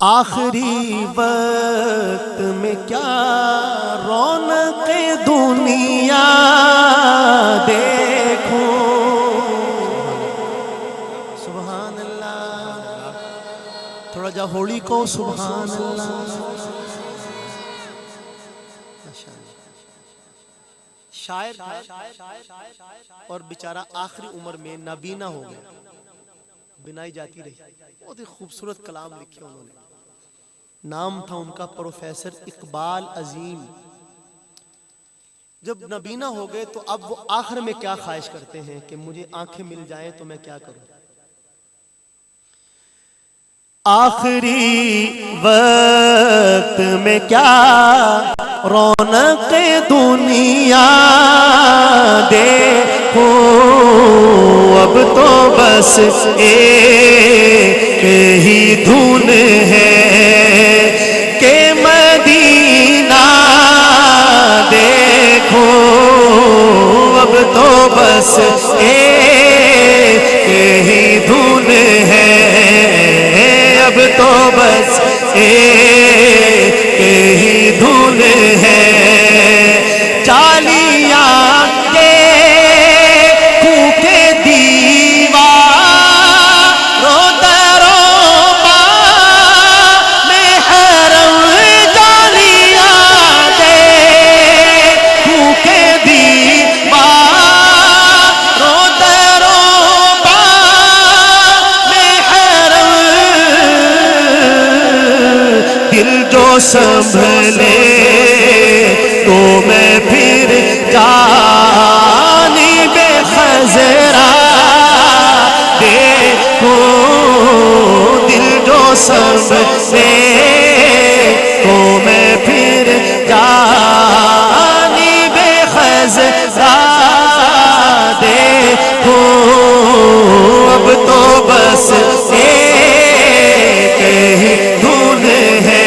آخری وقت میں کیا رونق دنیا دیکھوں، سبحان اللہ، تھوڑا جا ہولی کو سبحان اللہ۔ شاعر اور بیچارہ آخری عمر میں نابینا ہو گیا، بنائی جاتی رہی، بہت ہی خوبصورت کلام لکھے انہوں نے۔ نام تھا ان کا پروفیسر اقبال عظیم۔ جب نابینا ہو گئے تو اب وہ آخر میں کیا خواہش کرتے ہیں کہ مجھے آنکھیں مل جائیں تو میں کیا کروں۔ آخری وقت میں کیا رونق دنیا دیکھوں، اب تو بس ایک ہی دھن ہے کہ مدینہ دیکھوں، اب تو بس ایک ہی دھن ہے، اب تو بس ایک ہی دھن ہے۔ جالیاں دیکھوں کے دیواروں دروں میں حرم، جالیاں دیکھوں کے دیواروں دروں میں حرم، دل جو سنبھلے تو میں پھر جانب خضرا دیکھوں، دل جو سنبھلے تو میں پھر جانب خضرا دیکھوں، اب تو بس ایک ہی دھن ہے۔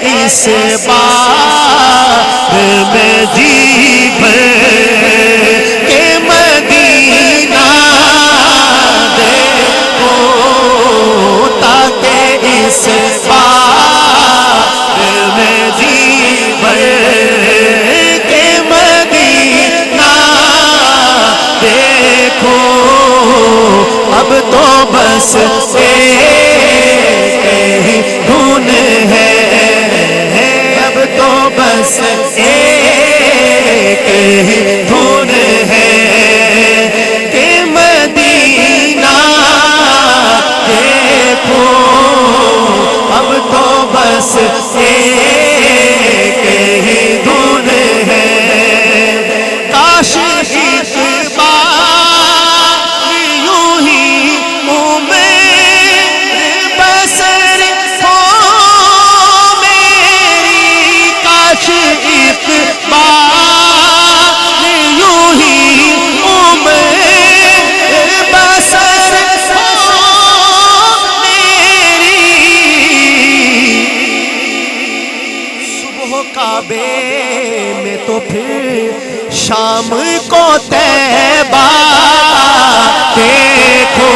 اس بار میں جی بھر کے مدینہ دیکھوں، تاکہ اس بار میں جی بھر کے مدینہ دیکھوں، اب تو بس ایک ہی دھن ہے، تو بس ایک ہی دھن ہے کہ مدینہ دیکھو، اب تو بس ایک ہی دھن ہے۔ کاش اس بار یوں ہی عمر بسر ہو میری، کاش ایک بار یوں ہی عمر بسر ہو میری، صبح کعبے میں تو پھر شام کو طیبہ دیکھو،